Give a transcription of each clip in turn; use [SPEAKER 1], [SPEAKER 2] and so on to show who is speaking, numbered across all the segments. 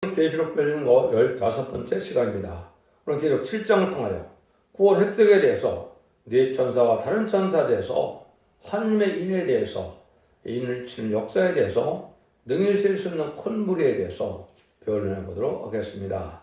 [SPEAKER 1] 계시록 별린 15번째 시간입니다. 오늘 계시록 7장을 통하여 구원 획득에 대해서 네 천사와 다른 천사에 대해서 하나님의 인에 대해서 인을 치는 역사에 대해서 능히 셀 수 없는 큰 무리에 대해서 배워내 보도록 하겠습니다.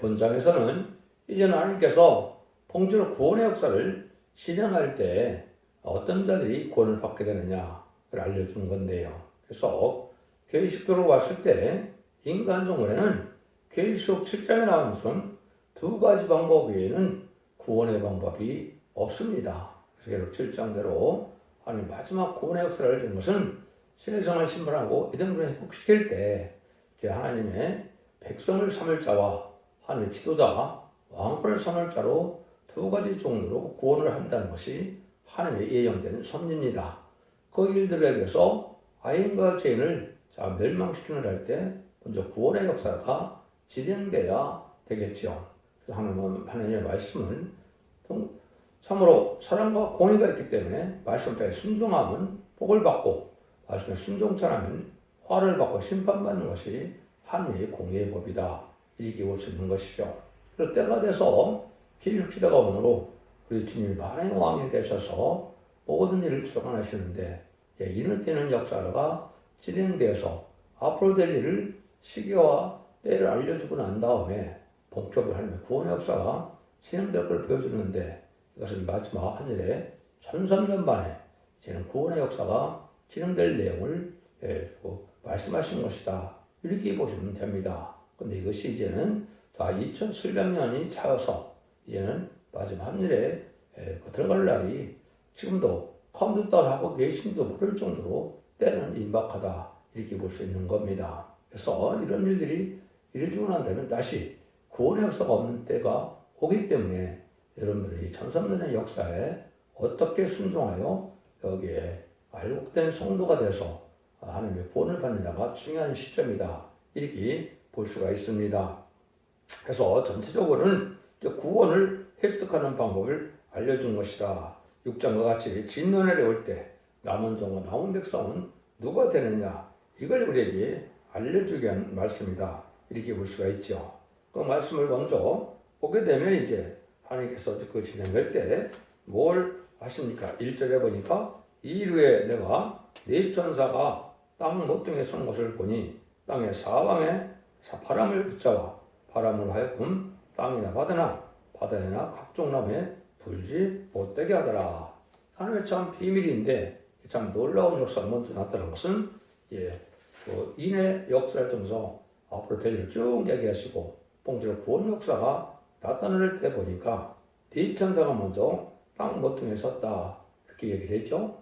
[SPEAKER 1] 본장에서는 이제는 하나님께서 통째로 구원의 역사를 실행할 때 어떤 자들이 구원을 받게 되느냐를 알려주는 건데요. 그래서 계시록으로 봤을 때 인간 종문에는 계시록 7장에 나온 것처럼 두 가지 방법 외에는 구원의 방법이 없습니다. 그래서 계시록 7장대로 하나님 마지막 구원의 역사를 준 것은 세상을 심판하고 이등분을 회복시킬 때 하나님의 백성을 삼을 자와 하나님의 지도자, 왕권을 삼을 자로 두 가지 종류로 구원을 한다는 것이 하나님의 예정된 섭리입니다. 그 일들에게서 아인과 죄인을 멸망시키는 할 때 먼저 구원의 역사가 진행돼야 되겠죠. 하나님의 말씀은 참으로 사랑과 공의가 있기 때문에 말씀 앞에 순종하면 복을 받고 말씀에 순종치 않으면 화를 받고 심판받는 것이 하나님의 공의의 법이다. 이렇게 볼 수 있는 것이죠. 그럴 때가 돼서 계시록 시대가 오므로 우리 주님이 만왕의 왕이 되셔서 모든 일을 주관하시는데 인을 떼는 역사가 진행돼서 앞으로 될 일을 시기와 때를 알려주고 난 다음에 본격적으로 하나님의 구원의 역사가 진행될 걸 보여주는데 이것은 마지막 하늘에 1300년 만에 이제는 구원의 역사가 진행될 내용을 말씀하신 것이다. 이렇게 보시면 됩니다. 그런데 이것이 이제는 다 2700년이 차여서 이제는 마지막 하늘에 들어갈 날이 지금도 컴퓨터를 하고 계신지도 모를 정도로 때는 임박하다. 이렇게 볼 수 있는 겁니다. 그래서 이런 일들이 이루어지고 난 다음에 다시 구원의 역사가 없는 때가 오기 때문에 여러분들이 1300년의 역사에 어떻게 순종하여 여기에 알곡된 성도가 돼서 하나님의 구원을 받느냐가 중요한 시점이다. 이렇게 볼 수가 있습니다. 그래서 전체적으로는 구원을 획득하는 방법을 알려준 것이다. 6장과 같이 진노날이 올 때 남은 종과 남은 백성은 누가 되느냐 이걸 우리에게 알려주기 위한 말씀이다. 이렇게 볼 수가 있죠. 그 말씀을 먼저 보게 되면 이제 하나님께서 그 진행될 때 뭘 하십니까? 1절에 보니까 이일 후에 내가 네 천사가 땅 모퉁이에 선 것을 보니 땅의 사방에 바람을 붙잡아 바람으로 하여금 땅이나 바다나 각종 나무에 불지 못되게 하더라. 하나님의 참 비밀인데 참 놀라운 역사가 먼저 나타난 것은 인의 역사를 통해서 앞으로 될 일을 쭉 얘기하시고 본질의 구원 역사가 나타날 때 보니까 네 천사가 먼저 땅 모퉁이에 섰다 이렇게 얘기를 했죠.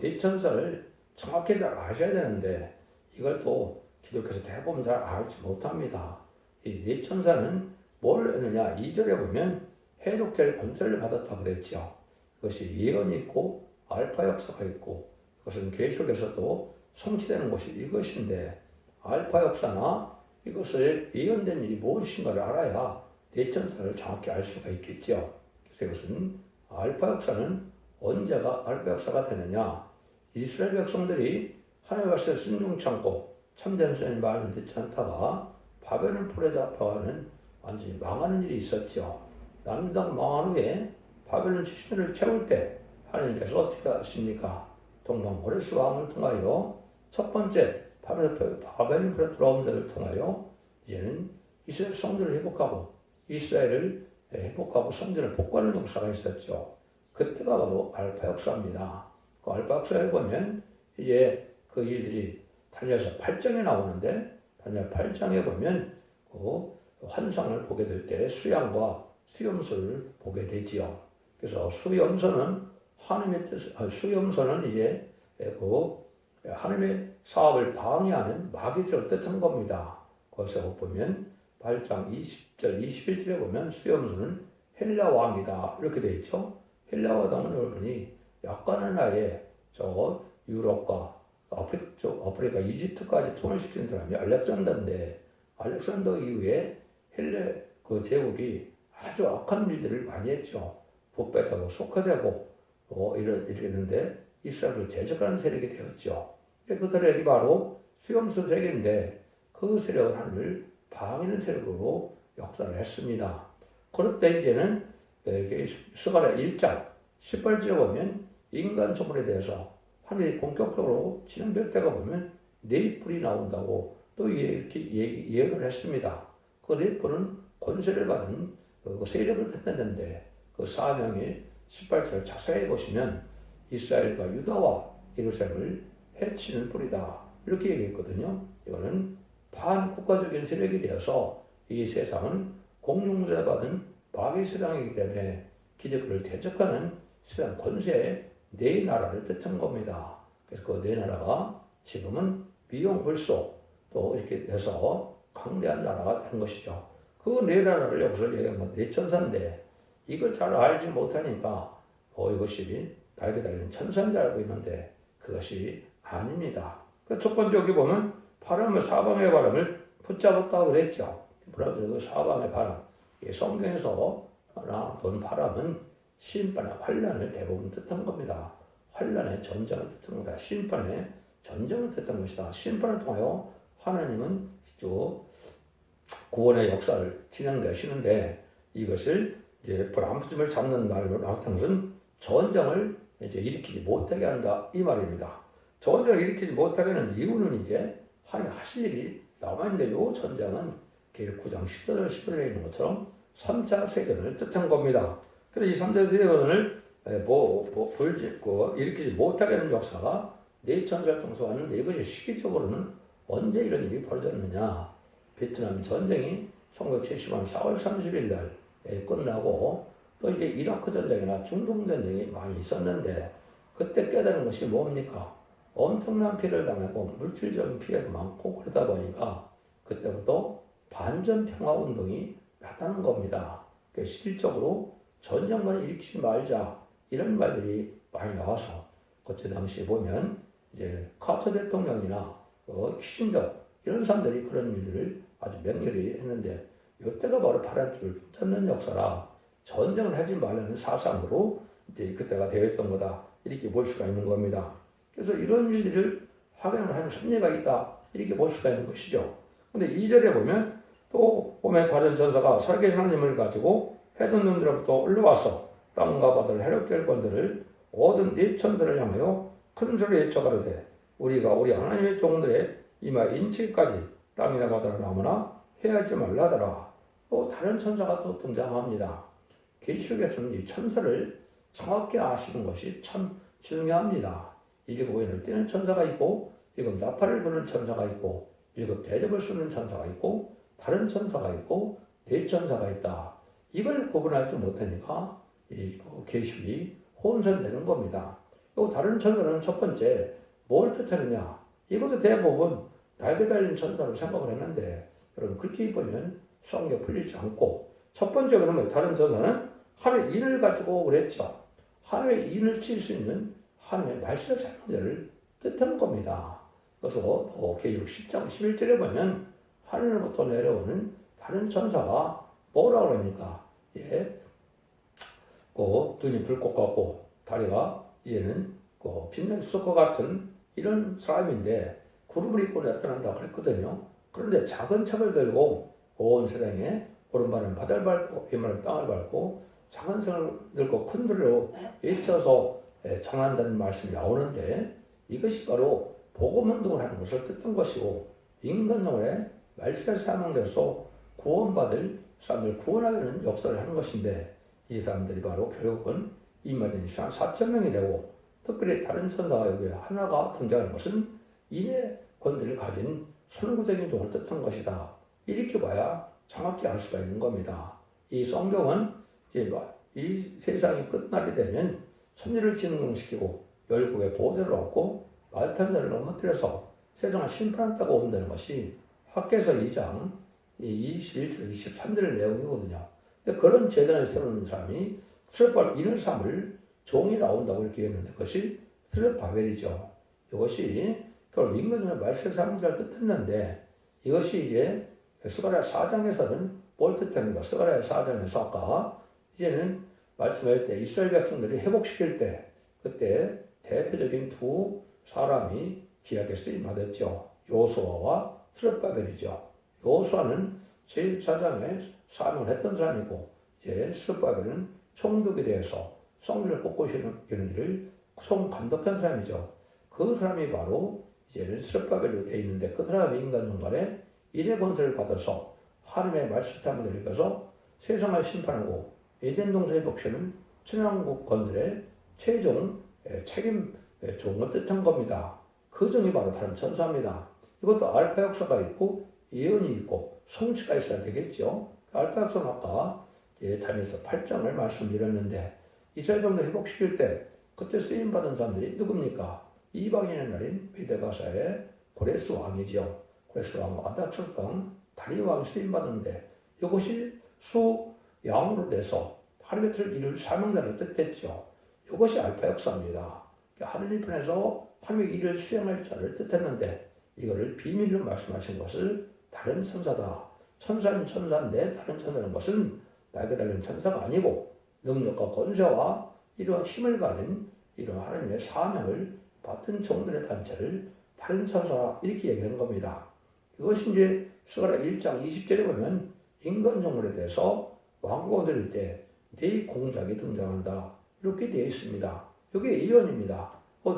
[SPEAKER 1] 네 천사를 정확히 잘 아셔야 되는데 이걸 또 기독교에서 대부분 잘 알지 못합니다. 이 네 천사는 뭘 했느냐 2절에 보면 해롭게 권세를 받았다 그랬죠. 그것이 예언이 있고 알파 역사가 있고 그것은 계시록에서도 성취되는 것이 이것인데 알파 역사나 이것을 예언된 일이 무엇인가를 알아야 네 천사를 정확히 알 수가 있겠죠. 그래서 이것은 알파 역사는 언제가 알파 역사가 되느냐 이스라엘 백성들이 하나님의 말씀에 순종치 않고 참된 선생님 말을 듣지 않다가 바벨론 폴에 잡혀가는 완전히 망하는 일이 있었죠. 남유다가 망한 후에 바벨론 70년을 채울 때 하나님께서 어떻게 하십니까? 동방 고레스 왕을 통하여 첫 번째 바벨론 폴에 들어온 데를 통하여 이제는 이스라엘 성전을 회복하고 이스라엘을 회복하고 성전을 복구하는 역사가 있었죠. 그때가 바로 알파 역사입니다. 그 알파 역사에 보면 이제 그 일들이 다니엘서 8장에 나오는데 다니엘 8장에 보면 그 환상을 보게 될 때 수양과 수염소를 보게 되지요. 그래서 수염소는 하나님의 뜻, 수염소는 이제 그 하나님의 사업을 방해하는 마귀들을 뜻한 겁니다. 거기서 보면 8장 20절, 21절에 보면 수염소는 헬라 왕이다 이렇게 되어 있죠. 헬라 왕은 여러분이 약간의 나이에 유럽과 아프리카, 이집트까지 통일시킨 사람이 알렉산더인데 알렉산더 이후에 헬레 그 제국이 아주 악한 일들을 많이 했죠. 부패되고 속화되고 이랬는데 이스라엘을 제적하는 세력이 되었죠. 그 세력이 바로 수염소 세력인데 그 세력은 하나님을 방해하는 세력으로 역사를 했습니다. 그럴 때 이제는 스가랴 1장 18절에 보면 인간 소문에 대해서 하늘이 본격적으로 진행될 때가 보면 네 뿔이 나온다고 또 이렇게 예언을 했습니다. 그 네 뿔은 권세를 받은 그 세력을 뜻했는데 그 사명의 18절을 자세히 보시면 이스라엘과 유다와 예루살렘을 해치는 뿔이다. 이렇게 얘기했거든요. 이거는 반국가적인 세력이 되어서 이 세상은 공중세 받은 마귀 세상이기 때문에 기득권을 대적하는 세상 권세의 네 나라를 뜻한 겁니다. 그래서 그 네 나라가 지금은 미용불소 또 이렇게 돼서 강대한 나라가 된 것이죠. 그 네 나라를 여기서 얘기하면 네 천사인데 이걸 잘 알지 못하니까 이것이 달게 달린 천사인 줄 알고 있는데 그것이 아닙니다. 첫 번째 여기 보면 바람을 사방의 바람을 붙잡았다고 그랬죠. 브라질도 사방의 바람. 성경에서 돈 바람은 심판의 환란을 대부분 뜻한 겁니다. 환란의 전쟁을 뜻한 겁니다. 심판의 전쟁을 뜻한 것이다. 심판을 통하여 하나님은 구원의 역사를 진행되시는데 이것을 이제 브람프즘을 잡는 말로 나타난 것은 전쟁을 이제 일으키지 못하게 한다 이 말입니다. 전쟁을 일으키지 못하게 하는 이유는 이제 하나님 하실 일이 남아있는데 이 전쟁은 계율 9장 10절에 11절에 있는 것처럼 3차 세전을 뜻한 겁니다. 그래서 이 3차 세전을 일으키지 못하게 하는 역사가 네천절 통해서 왔는데 이것이 시기적으로는 언제 이런 일이 벌어졌느냐. 베트남 전쟁이 1970년 4월 30일 날에 끝나고 또 이제 이라크 전쟁이나 중동 전쟁이 많이 있었는데 그때 깨달은 것이 뭡니까? 엄청난 피해를 당하고 물질적인 피해도 많고 그러다 보니까 그때부터 반전 평화 운동이 나타난 겁니다. 실질적으로 전쟁만 일으키지 말자 이런 말들이 많이 나와서 그때 당시에 보면 이제 카터 대통령이나 키신저 이런 사람들이 그런 일들을 아주 맹렬히 했는데 이때가 바로 파란줄을 붙잡는 역사라 전쟁을 하지 말라는 사상으로 이제 그때가 되었던 거다 이렇게 볼 수가 있는 겁니다. 그래서 이런 일들을 확인을 하는 섭리가 있다 이렇게 볼 수가 있는 것이죠. 근데 2절에 보면 또 보면 다른 전사가 살아계신 하나님을 가지고 해둔 놈들로부터 올라와서 땅과 바다를 해롭게 할 권들을 얻은 네 천사를 향하여 큰 소리로 외쳐가로되 우리가 우리 하나님의 종들의 이마 인치까지 땅이나 바다를 아무나 해하지 말라더라. 또 다른 천사가 또 등장합니다. 계시록에서는 이 천사를 정확히 아시는 것이 참 중요합니다. 1급 뛰는 천사가 있고 1급 나팔을 부는 천사가 있고 1급 대접을 쓰는 천사가 있고 다른 천사가 있고 네 천사가 있다. 이걸 구분하지 못하니까 이 계시록이 혼선되는 겁니다. 또 다른 천사는 첫 번째 뭘 뜻하느냐? 이것도 대부분 날개 달린 천사로 생각을 했는데 여러분 그렇게 보면 성경 풀리지 않고 첫 번째 그러면 다른 천사는 하늘의 인을 가지고 그랬죠. 하늘의 인을 칠 수 있는 하나님의 말씀의 사명자를 뜻하는 겁니다. 그래서 또 계시록 10장 11절에 보면 하늘로부터 내려오는 다른 천사가 뭐라고 그럽니까? 눈이 불꽃 같고 다리가 이제는 빛난 수석과 같은 이런 사람인데 구름을 입고 나타난다고 그랬거든요. 그런데 작은 창을 들고 온 세상에 오른발은 바다를 밟고 왼발은 땅을 밟고 작은 창을 들고 큰 소리로 외쳐서 전한다는 말씀이 나오는데 이것이 바로 복음운동을 하는 것을 뜻한 것이고 인간적으로 말씀에 사명돼서 구원받을 사람들을 구원하는 역사를 하는 것인데 이 사람들이 바로 결국은 이마진 4,000명이 되고 특별히 다른 천사가 여기 하나가 등장하는 것은 인의 권리를 가진 선구적인 종을 뜻한 것이다. 이렇게 봐야 정확히 알 수가 있는 겁니다. 이 성경은 이 세상이 끝날이 되면 천지를 진흥시키고 열국의 보호자를 얻고 말탄자를 넘어뜨려서 세상을 심판한다고 온다는 것이 학개서 2장 21절 23절 내용이거든요. 근데 그런 재단을 세우는 사람이 스룹바벨 인을 삼을 종이 나온다고 이렇게 했는데 그것이 스룹바벨이죠. 이것이 결국 인간의 말세 사람들을 뜻했는데 이것이 이제 스가랴 4장에서는 뭘 뜻합니까? 스가랴 4장에서 아까 이제는 말씀할 때 이스라엘 백성들이 회복시킬 때 그때 대표적인 두 사람이 기약에 쓰임 받았죠. 요수아와 스룹바벨이죠. 요수아는 제사장의 사명을 했던 사람이고 이제 스룹바벨은 총독에 대해서 성전을 꽂고시는 일을 총감독한 사람이죠. 그 사람이 바로 이제는 스룹바벨로 되어 있는데 그 사람이 인간 종말에 일의 권세를 받아서 하나님의 말씀을 읽어서 세상을 심판하고 에덴 동산의 복시는 천왕국 건설의 최종 책임 종을 뜻한 겁니다. 그 종이 바로 다른 천사입니다. 이것도 알파 역사가 있고 예언이 있고 성취가 있어야 되겠죠. 알파 역사는 아까 다니엘서 8장을 말씀드렸는데 이스라엘 정도 회복시킬 때 그때 쓰임받은 사람들이 누굽니까? 이방인의 날인 메데바사의 고레스 왕이죠. 고레스 왕 아닥사스 다리 왕이 쓰임받았는데 이것이 수양으로 돼서 하루의 틀 이룰 사명자를 뜻했죠. 이것이 알파 역사입니다. 하느님 편에서 하루의 일을 수행할 자를 뜻했는데 이거를 비밀로 말씀하신 것을 다른 천사다. 천사는 천사인데 다른 천사라는 것은 날개 달린 천사가 아니고 능력과 권세와 이러한 힘을 가진 이러한 하나님의 사명을 받은 종들의 단체를 다른 천사라 이렇게 얘기하는 겁니다. 이것이 이제 스가랴 1장 20절에 보면 인간 영혼에 대해서 왕국을 드릴 때 네 공작이 등장한다. 이렇게 되어 있습니다. 이게 예언입니다.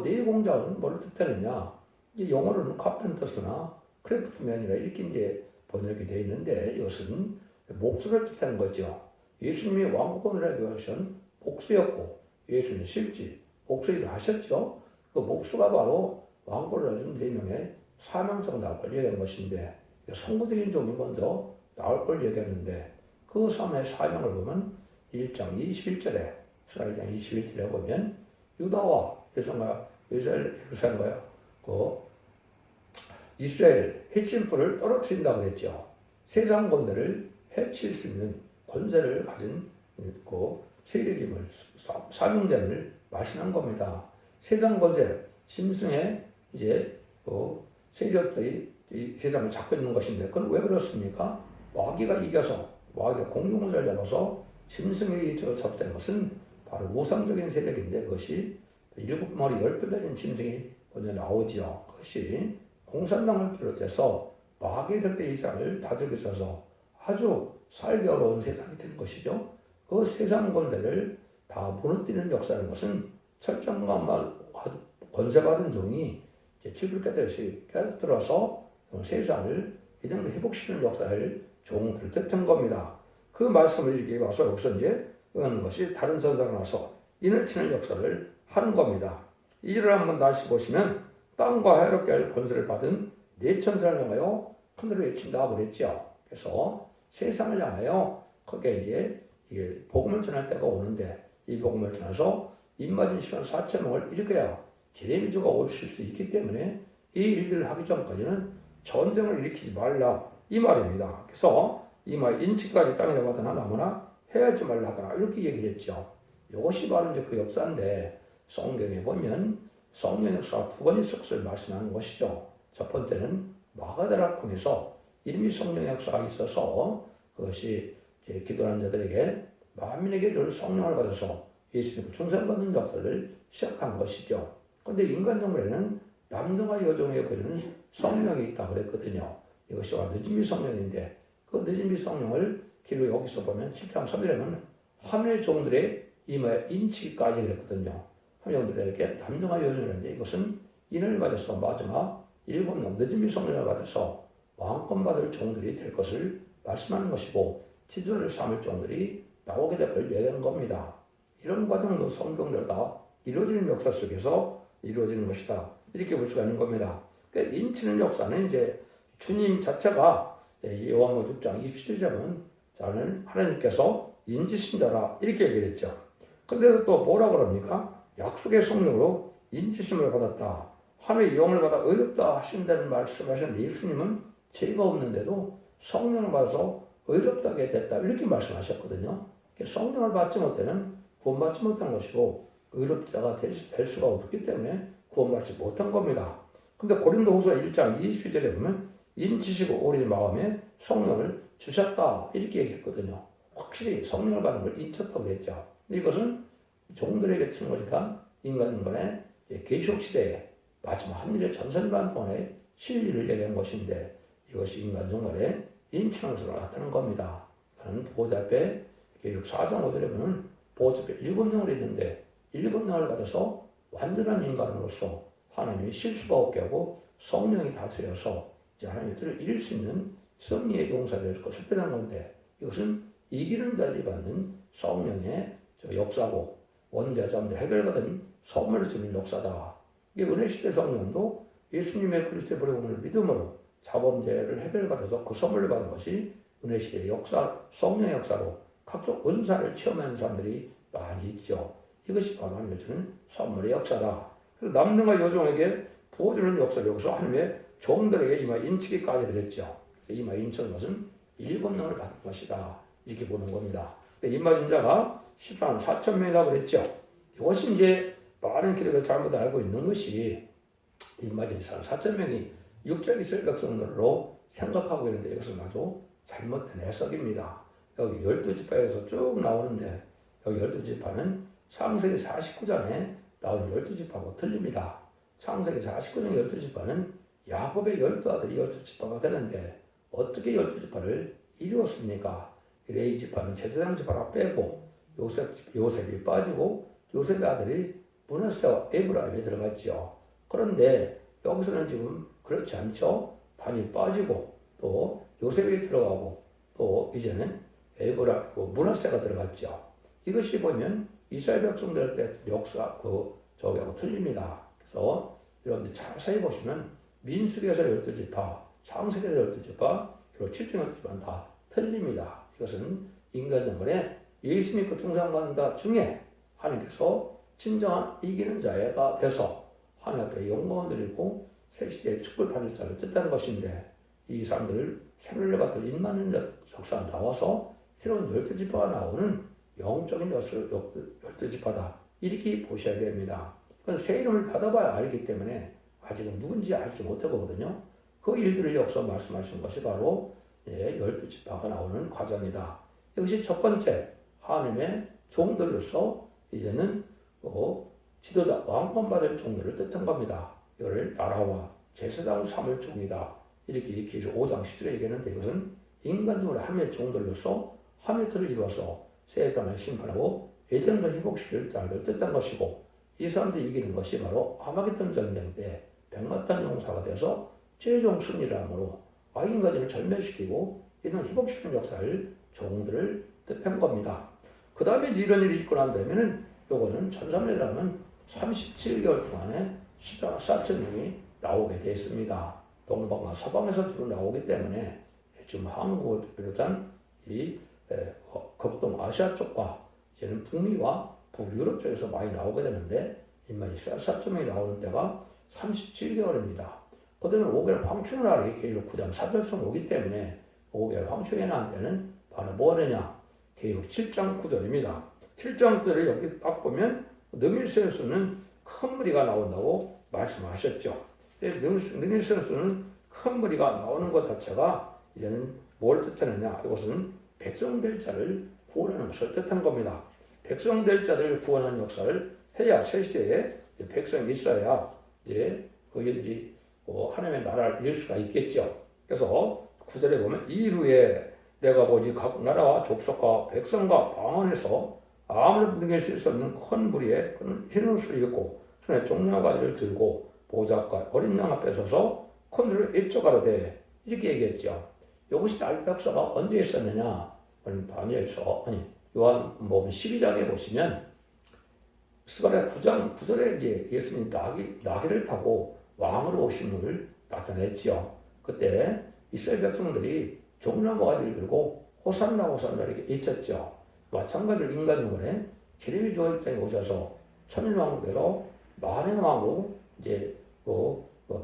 [SPEAKER 1] 네 공작은 뭘 뜻하느냐? 영어로는 카펜터스나 크래프트맨이라 이렇게 이제 번역이 되어 있는데 이것은 목수를 뜻하는 거죠. 예수님이 왕국을 하기 위해서는 목수였고 예수는 실제 목수 일을 하셨죠. 그 목수가 바로 왕국을 해준 4명의 사명정답을 얘기한 것인데 선구적인 종이 먼저 나올 걸 얘기했는데 그 삶의 사명을 보면 1장 21절에 스가랴 21절에 보면 유다와 예루살렘과 이스라엘 해침풀을 떨어뜨린다고 했죠. 세상 권세를 해칠 수 있는 권세를 가진 그 세력임을 사명자를 말씀한 겁니다. 세상 권세 짐승의 이제 그 세력들이 이 세상을 잡고 있는 것인데 그건 왜 그렇습니까? 마귀가 이겨서 마귀가 공동을 잡아서 짐승에게 잡된 것은 바로 우상적인 세력인데 그것이 7마리 10배 달린 짐승이 먼저 나오지요. 그것이 공산당을 비롯해서 마귀들 때 이상을 다스리고 있어서 아주 살기 어려운 세상이 된 것이죠. 그 세상 권세를 다 무너뜨리는 역사라는 것은 철저한 권세받은 종이 집을 깨뜨려서 세상을 이런 회복시키는 역사를 종을 뜻한 겁니다. 그 말씀을 이렇게 와서 여기서 이제 하는 것이 다른 천사가 나서 인을 치는 역사를 하는 겁니다. 이 일을 한번 다시 보시면 땅과 해롭게 할 권세를 받은 네 천사를 향하여 하늘을 외친다 그랬죠. 그래서 세상을 향하여 거기에 이제 이게 복음을 전할 때가 오는데 이 복음을 전해서 입맞은 시간 4,000명을 일으켜야 제레미주가 오실 수 있기 때문에 이 일들을 하기 전까지는 전쟁을 일으키지 말라 이 말입니다. 그래서 이 말 인치까지 땅에 받으나 나무나 해야지 말라 하더라 이렇게 얘기를 했죠. 이것이 바로 이제 그 역사인데 성경에 보면 성령 역사가 두 번의 속성을 말씀하는 것이죠. 첫 번째는 마가다라 통해서 이름이 성령 역사가 있어서 그것이 기도하는 자들에게 만민에게 늘 성령을 받아서 예수님을 충성받는 역사를 시작한 것이죠. 그런데 인간 정부에는 남성과 여종의 거리는 성령이 있다 그랬거든요. 이것이 늦은비 성령인데 그 늦은비 성령을 기록 여기서 보면 7장 3절에는 하늘의 종들의 이마에 인치까지 그랬거든요. 하늘의 종들에게 남성과 여종이라는데 이것은 인을 받아서 마지막 7명 늦은비 성령을 받아서 왕권 받을 종들이 될 것을 말씀하는 것이고 지도자를 삼을 종들이 나오게 될 걸 얘기하는 겁니다. 이런 과정도 성경대로 다 이루어지는 역사 속에서 이루어지는 것이다. 이렇게 볼 수가 있는 겁니다. 그러니까 인치는 역사는 이제 주님 자체가 요한복음 6장 27절에 보면 저는 하나님께서 인치신 자라 이렇게 얘기를 했죠. 근데 또 뭐라 그럽니까? 약속의 성령으로 인치심을 받았다. 하나님의 영을 받아 의롭다 하신다는 말씀하셨는데 예수님은 죄가 없는데도 성령을 받아서 의롭다게 됐다 이렇게 말씀하셨거든요. 성령을 받지 못하면 구원받지 못한 것이고 의롭자가 될 수가 없기 때문에 구원받지 못한 겁니다. 근데 고린도후서 1장 20절에 보면 인치시고 우리 마음에 성령을 주셨다 이렇게 얘기했거든요. 확실히 성령을 받는 걸 인쳤다고 그랬죠. 이것은 종들에게 치는 거니까 인간의 계시록 시대에 마지막 한일의 전선반 동안의 진리를 얘기한 것인데 이것이 인간 종말의 인칭으로 나타나는 겁니다. 저는 보호자 앞에 계시록 4장 5절에 보면 보호자 앞에 7명을 있는데 7명을 받아서 완전한 인간으로서 하나님이 실수가 없게 하고 성령이 다스려서 이제 하나님의 뜻을 이룰 수 있는 승리의 용사될 것을 뜻하는 건데, 이것은 이기는 자들이 받는 성령의 역사고 원죄와 잠재 해결받은 선물을 주는 역사다. 이게 은혜시대 성령도 예수님의 그리스도의 보혈을 믿음으로 자범죄를 해결받아서 그 선물을 받은 것이 은혜시대의 역사, 성령의 역사로 각종 은사를 체험하는 사람들이 많이 있죠. 이것이 바로 하나님의 주는 선물의 역사다. 그래서 남녀와 여종에게 부어주는 역사를 여기서 하나님의 종들에게 이마 인치기까지 그랬죠. 이마 인치는 것은 7명을 받은 것이다. 이렇게 보는 겁니다. 임마진 자가 14만 4천 명이라고 그랬죠. 이것이 이제 많은 기록을 잘못 알고 있는 것이 임마진 자 4천 명이 육적 이스라엘 백성들로 생각하고 있는데, 이것은 아주 잘못된 해석입니다. 여기 12지파에서 쭉 나오는데 여기 12지파는 창세기 49장에 나오는 12지파하고 틀립니다. 창세기 49장 12지파는 야곱의 12아들이 12지파가 되는데 어떻게 12지파를 이루었습니까? 레이지파는 제사장 지파를 빼고 요셉이 빠지고 요셉의 아들이 므낫세와 에브라임에 들어갔죠. 그런데 여기서는 지금 그렇지 않죠. 단이 빠지고 또 요셉이 들어가고 또 이제는 므낫세가 들어갔죠. 이것이 보면 이스라엘 백성들 때 역사 저기하고 틀립니다. 그래서 여러분들 자세히 보시면 민수기에서 12지파, 창세기에서 12지파, 그리고 7장 12지파는 다 틀립니다. 이것은 인간 정글에 예수 믿고 충성받는 자 중에 하나님께서 진정한 이기는 자가 돼서 하나님 앞에 영광을 드리고 새 시대의 축복을 받을 자를 뜻하는 것인데, 이 사람들을 생명을 받을 인마는 역사가 나와서 새로운 12지파가 나오는 영적인 12지파다. 이렇게 보셔야 됩니다. 그건 새 이름을 받아봐야 알기 때문에 아직은 누군지 알지 못해보거든요. 그 일들을 여기서 말씀하신 것이 바로 12지파가 나오는 과정이다. 이것이 첫 번째, 하나님의 종들로서 이제는 지도자, 왕권받을 종들을 뜻한 겁니다. 이걸 나라와 제사장을 삼을 종이다. 이렇게 계시 5장 10절에 얘기했는데, 이것은 인간적으로 하나님의 종들로서 하나님의 틀을 이루어서 세상을 심판하고 예정을 회복시킬 자를 뜻한 것이고, 이 사람들이 이기는 것이 바로 아마겟돈 전쟁 때 백마탄 용사가 되어서 최종 승리를 함으로 악인까지를 절멸시키고 이런 회복시키는 역사를 종들을 뜻한 겁니다. 그 다음에 이런 일이 있고 난 다음에는 요거는 천삼년이라면 37개월 동안에 14,000명이 나오게 되어 있습니다. 동방과 서방에서 주로 나오기 때문에 지금 한국을 비롯한 이 극동아시아 쪽과 이제는 북미와 북유럽 쪽에서 많이 나오게 되는데, 인만 14,000명이 나오는 때가 37개월입니다. 그 다음에 5개월 황충날이 계시록 9장 4절처럼 오기 때문에 5개월 황충에 나온 때는 바로 뭐냐냐? 계시록 7장 9절입니다. 7장 9절을 여기 딱 보면 능일세수는 큰 무리가 나온다고 말씀하셨죠. 능일세수는 큰 무리가 나오는 것 자체가 이제는 뭘 뜻하느냐? 이것은 백성 될 자를 구원하는 것을 뜻한 겁니다. 백성 될 자를 구원하는 역사를 해야 새 시대에 백성이 있어야 그들이 하나님의 나라를 이룰 수가 있겠죠. 그래서 9절에 보면 이후에 내가 보니 각 나라와 족속과 백성과 방언에서 아무런 능히 쓸 수 없는 큰 무리에 그는 흰 옷을 입고 손에 종려가지를 들고 보좌과 어린 양 앞에 서서 큰 소리로 일조가로되 이렇게 얘기했죠. 이것이 알박사가 언제 있었느냐? 다니엘서 요한복음 12장에 보시면 스가랴 9장 9절에 이제 예수님이 나귀를 타고 왕으로 오신 분을 나타냈죠. 그때 이스라엘 백성들이 종려가지를 들고 호산나 호산나 이렇게 외쳤죠. 마찬가지로 인간 영혼에 기름이 주어 있다에 오셔서 천일왕국에서 만왕의 왕으로 이제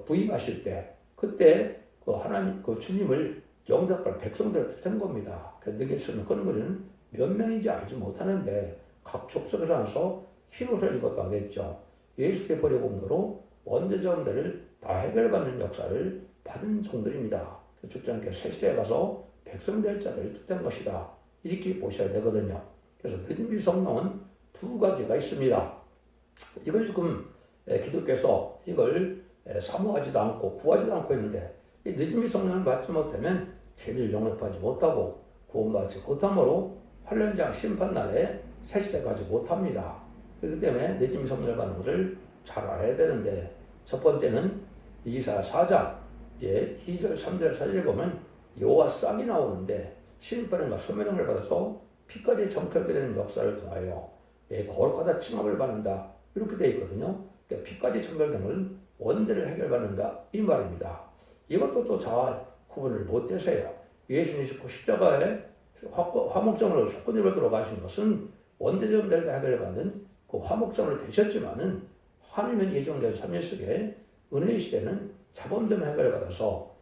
[SPEAKER 1] 부임하실 때, 그때 하나님 주님을 영접할 백성들을 뜻한 겁니다. 그러니까 쓰는 그런 거는 몇 명인지 알지 못하는데 각 족속에서 나서 흰 옷을 입었다고 하겠죠. 예수의 보혈공로로 원죄자들을 다 해결받는 역사를 받은 종들입니다. 죽자님께서 새 시대에 가서 백성 될 자들을 뜻한 것이다. 이렇게 보셔야 되거든요. 그래서 늦은비 성령은 두 가지가 있습니다. 이걸 지금 기독교에서 이걸 사모하지도 않고 구하지도 않고 있는데, 이 늦은비 성령을 받지 못하면 죄를 용납하지 못하고 구원받지 못함으로 환란장 심판날에 새 시대 가지 못합니다. 그렇기 때문에 늦은 성령을 받는 것을 잘 알아야 되는데, 첫 번째는 이사 4장 이제 2절 3절 4절에 보면 여호와 싹이 나오는데 심판과 소멸형을 받아서 피까지 정결게 되는 역사를 통하여 거룩하다 칭함을 받는다 이렇게 되어 있거든요. 그러니까 피까지 정결된 것은 원죄를 해결받는다 이 말입니다. 이것도 또 잘 구분을 못해서요. 예수님이 십자가에 화목제물로 속건으로 들어가신 것은 원죄점들을 다 해결받는 그 화목제물이 되셨지만은 하나님의 예정된 3일 속에 은혜의 시대는 자범점을 해결받아서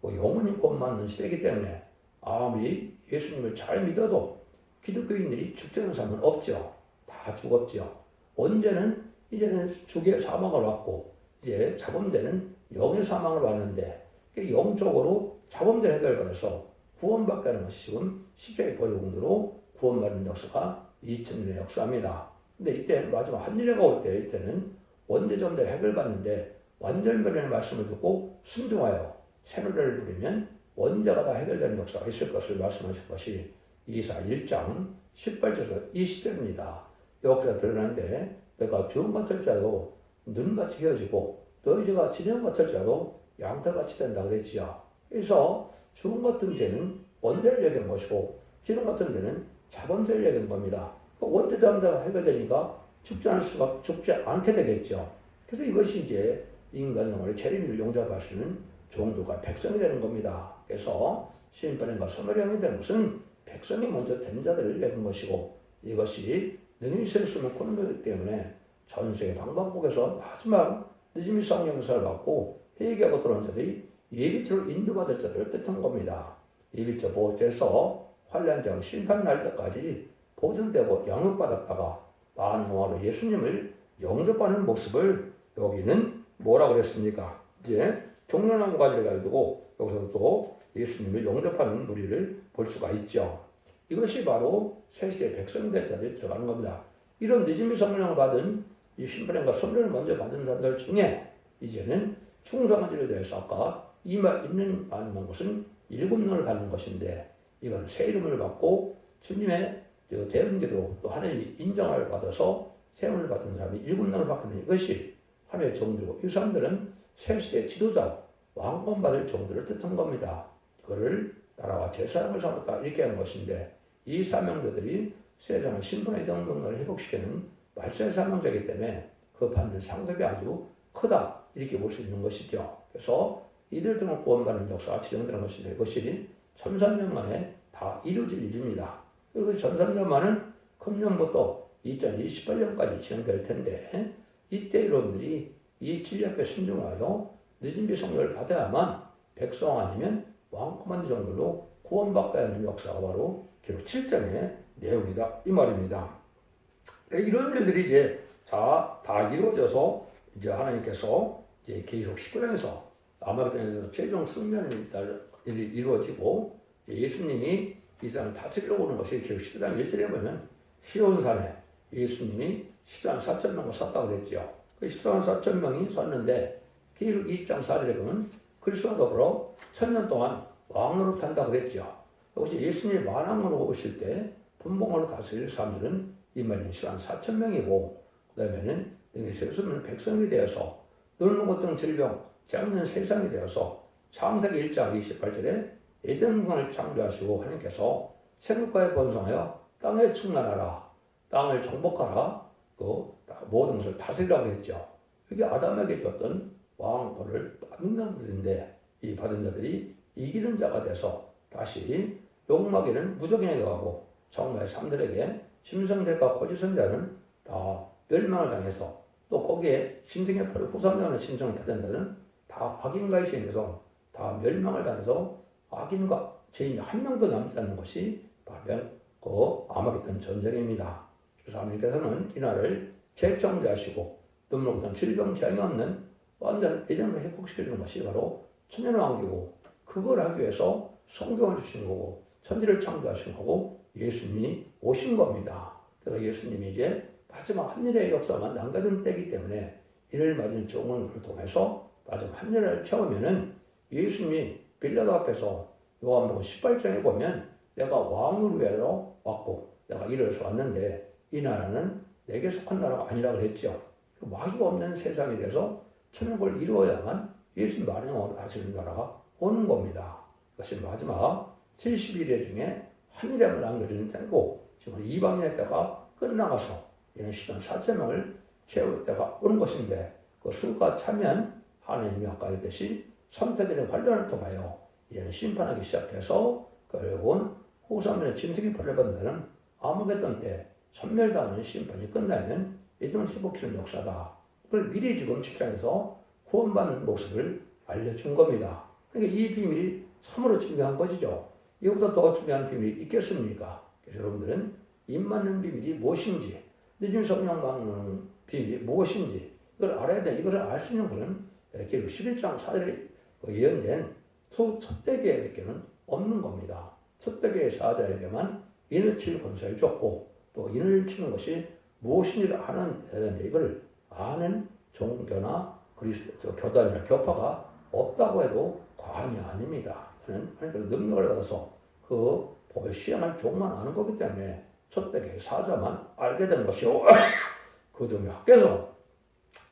[SPEAKER 1] 영원히 구원받는 시대이기 때문에 아무리 예수님을 잘 믿어도 기독교인들이 죽되는 삶은 없죠. 다 죽었죠. 원죄는 이제는 죽의 사망을 받고 이제 자범죄는 영의 사망을 받는데 영적으로 자범죄를 해결받아서 구원받게 하는 것이 지금 십자가의 보혈공로로 구원받는 역사가 2000년의 역사입니다. 근데 이때 마지막 한일회가 올 때 이때는 원죄점들 해결받는데 완전변의 말씀을 듣고 순종하여 새 노래를 부르면 원죄가 다 해결되는 역사가 있을 것을 말씀하신 것이 이사 1장 18절에서 20절입니다. 여기서 드러나는데 내가 주홍 같을 자도 눈같이 헤어지고 너희가 진영 같을 자도 양털같이 된다 그랬지요. 그래서 주홍 같은 죄는 원죄를 얘기한 것이고 진홍 같은 죄는 자범죄를 얘기한 겁니다. 원죄 자범죄가 해결되니까 죽지 않게 되겠죠. 그래서 이것이 이제 인간 영혼의 재림을 용접할 수 있는 종도가 백성이 되는 겁니다. 그래서 심판과 소멸형이 되는 것은 백성이 먼저 된 자들을 내는 것이고 이것이 능히 있을 수 없는 코너이기 때문에 전 세계 방방곡에서 마지막 늦음이 성령사를 받고 회개하고 들어온 자들이 예비처로 인도받을 자들을 뜻한 겁니다. 예비처 보호자에서 환란장 심판날 때까지 보존되고 양육받았다가 많은 영화로 예수님을 영접하는 모습을 여기는 뭐라 그랬습니까? 이제 종려나무 가지를 가지고 여기서 또 예수님을 영접하는 무리를 볼 수가 있죠. 이것이 바로 새시대 백성이 될 자들이 들어가는 겁니다. 이런 늦음이 성령을 받은 이 심판과 선물을 먼저 받은 자들 중에 이제는 충성한 자에 대해서 아까 있는 많은 것은 7명을 받는 것인데 이건 새 이름을 받고 주님의 대언기도 또 하나님이 인정을 받아서 세움을 받은 사람이 7명을 받게 되는 이것이 하나님의 종들이고 이 사람들은 새시대 지도자 왕권 받을 종들을 뜻한 겁니다. 그거를 나라와 제사장을 삼았다 이렇게 하는 것인데 이 사명자들이 세상의 신분의 등등을 회복시키는 말세의 사명자이기 때문에 그 받는 상급이 아주 크다 이렇게 볼 수 있는 것이죠. 그래서 이들 등을 구원받는 역사가 진행되는 것인데 이것이 1300년 만에 다 이루어질 일입니다. 그리고 1300년만은 금년부터 2028년까지 진행될 텐데 이때 여러분들이 이 진리 앞에 순종하여 늦은 비성령을 받아야만 백성 아니면 왕코만드 정도로 구원받게 하는 역사가 바로 기록 7장의 내용이다 이 말입니다. 이런 일들이 이제 다 이루어져서 이제 하나님께서 이제 기록 19장에서 아마겟돈에서 최종 승리하는 일이 이루어지고 예수님이 이 세상을 다스리러 오는 것이 기록 19장 1절에 보면 시온산에 예수님이 14만 4천 명을 섰다고 그랬죠. 그 14만 4천 명이 섰는데 기록 20장 4절에 보면 그리스도와 더불어 1000년 동안 왕으로 탄다고 그랬죠. 혹시 예수님이 만왕으로 오실 때 분봉으로 다스릴 사람들은 이말님 14만 4천 명이고 그 다음에는 능히 세수는 백성이 되어서 늙는 것등 질병 재없는 세상이 되어서 창세기 1장 28절에 에덴강을 창조하시고 하나님께서 생육과에 번성하여 땅에 충만하라 땅을 정복하라 그 모든 것을 다스리라고 했죠. 이게 아담에게 줬던 왕권을 받는 자들인데 이 받은 자들이 이기는 자가 돼서 다시 욕망에는 무적인에게 가고 정말 사람들에게 심성들과 거짓선자는 다 멸망을 당해서 또 거기에 심성의 팔을 후삼자는 심성을 받은 자들은 다 악인과의 죄인에서 다 멸망을 당해서 악인과 죄인이 한 명도 남지 않는 것이 바로 그 아마겟돈 전쟁입니다. 그래서 하나님께서는 이날을 재청자하시고 눈물보다 질병 재앙이 없는 완전한 에덴을 회복시켜주는 것이 바로 천년왕국이고 그걸 하기 위해서 성경을 주신 거고 천지를 창조하신 거고 예수님이 오신 겁니다. 그래서 예수님이 이제 마지막 한일의 역사만 남겨둔 때이기 때문에 이를 맞은 종을 통해서 마지막 한일을 채우면은 예수님이 빌라도 앞에서 요한복음 18장에 보면 내가 왕을 위하여 왔고 내가 이르러서 왔는데 이 나라는 내게 속한 나라가 아니라 그랬죠. 마귀가 없는 세상에 대해서 천국을 이루어야만 예수님 만왕으로 다스리는 나라가 오는 겁니다. 그것이 마지막 70일의 중에 하늘에만 남겨지는 때고 지금 이방인의 때가 끝나가서 이런 시간 4,000명을 채울 때가 오는 것인데 그 수가 차면 하나님이 아까 했듯이 선태들의 관련을 통하여 이런 심판하기 시작해서 결국은 후사면의 짐승이 벌레받는 아무개던 때 선멸당하는 심판이 끝나면 이들을 회복시키는 역사다. 그걸 미리 지금 7장에서 구원받는 모습을 알려준 겁니다. 그러니까 이 비밀이 참으로 중요한 것이죠. 이것보다 더 중요한 비밀이 있겠습니까? 그래서 여러분들은 입 맞는 비밀이 무엇인지, 늦은 성령 막는 비밀이 무엇인지 이걸 알아야 돼. 이것을 알 수 있는 것은 기록 11장 4절에 예언된 첫대계에게는 없는 겁니다. 첫대계의 사자에게만 인을 칠 권세를 줬고 또 인을 치는 것이 무엇인지를 아는 애인데 이걸 아는 종교나 그리스도 교단이나 교파가 없다고 해도 과언이 아닙니다. 그러니까 능력을 받아서 그 법을 시행할 종만 아는 거기 때문에 첫대계의 사자만 알게 되는 것이요. 그 중에 학교에서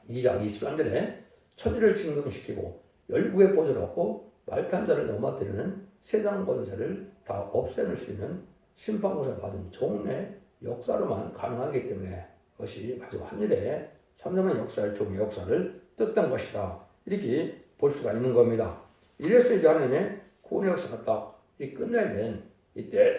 [SPEAKER 1] 2장 23절에 천지를 진동시키고 열국의 보좌를 얻고 말탄 자를 넘어뜨리는 세상 권세를 다 없애낼 수 있는 심판권을 받은 종의 역사로만 가능하기 때문에 그것이 마지막 하늘에 참담한 역사를 종의 역사를 뜻한 것이다. 이렇게 볼 수가 있는 겁니다. 이래서 이제 하나님의 구원의 역사가 딱 끝내면 이때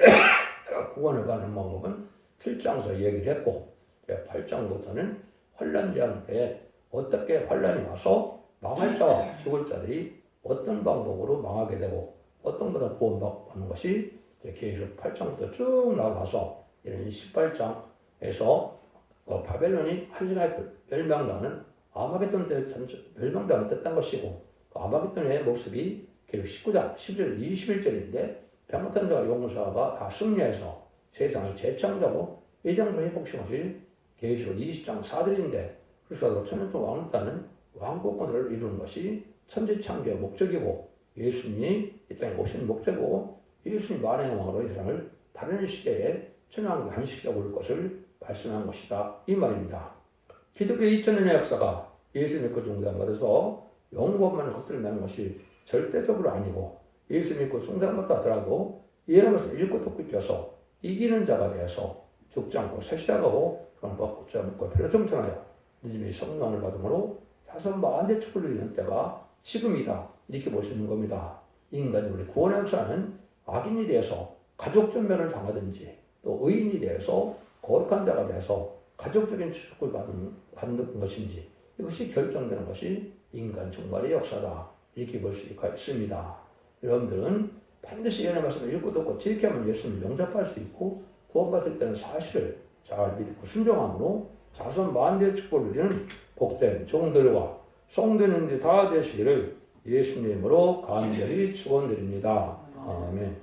[SPEAKER 1] 구원을 받는 방법은 7장에서 얘기를 했고 8장부터는 환난 제한 때 어떻게 환난이 와서 망할 자와 죽을 자들이 어떤 방법으로 망하게 되고 어떤 보다 구원받는 것이 계속 8장부터 쭉 나와서 이런 18장에서 바벨론이 한시나에 멸망당하는 아마겟돈 때 멸망당을 뜻한 것이고 그 아마겟돈의 모습이 계속 19장 10절 21절인데 병못한 자와 용사가 다 승리해서 세상을 재창조하고 예정도 회복시킨 것이 계시록 20장 4절인데 그래서 천년동 왕따는 왕국권을 이루는 것이 천지창조의 목적이고 예수님이 이 땅에 오신 목적이고 예수님이 만왕의 왕으로 이 세상을 다른 시대에 천왕국의 한 시대가 올 것을 말씀한 것이다. 이 말입니다. 기독교 2000년의 역사가 예수 믿고 중단받아서 영원만을 거슬리는 것이 절대적으로 아니고 예수 믿고 중단받다 하더라도 이해하는 것을 읽고 듣고 있어서 이기는 자가 되어서 죽지 않고 새 시작하고 그런 붙잡고 먹고 필요성천하여 믿음의 성령을 받음으로 자선 만대 축복을 누리는 때가 지금이다. 이렇게 볼 수 있는 겁니다. 인간이 우리 구원의 역사는 악인이 되어서 가족 전멸을 당하든지 또 의인이 되어서 거룩한 자가 되어서 가족적인 축복을 받는 것인지 이것이 결정되는 것이 인간 종말의 역사다. 이렇게 볼 수 있습니다. 여러분들은 반드시 예언의 말씀을 읽고 듣고 지켜야만 예수님을 영접할 수 있고 구원받을 때는 사실을 잘 믿고 순종함으로 자손 만대의 축복을 누리는 복된 종들과 성도님들이 다 되시기를 예수님으로 간절히 축원드립니다. 아멘.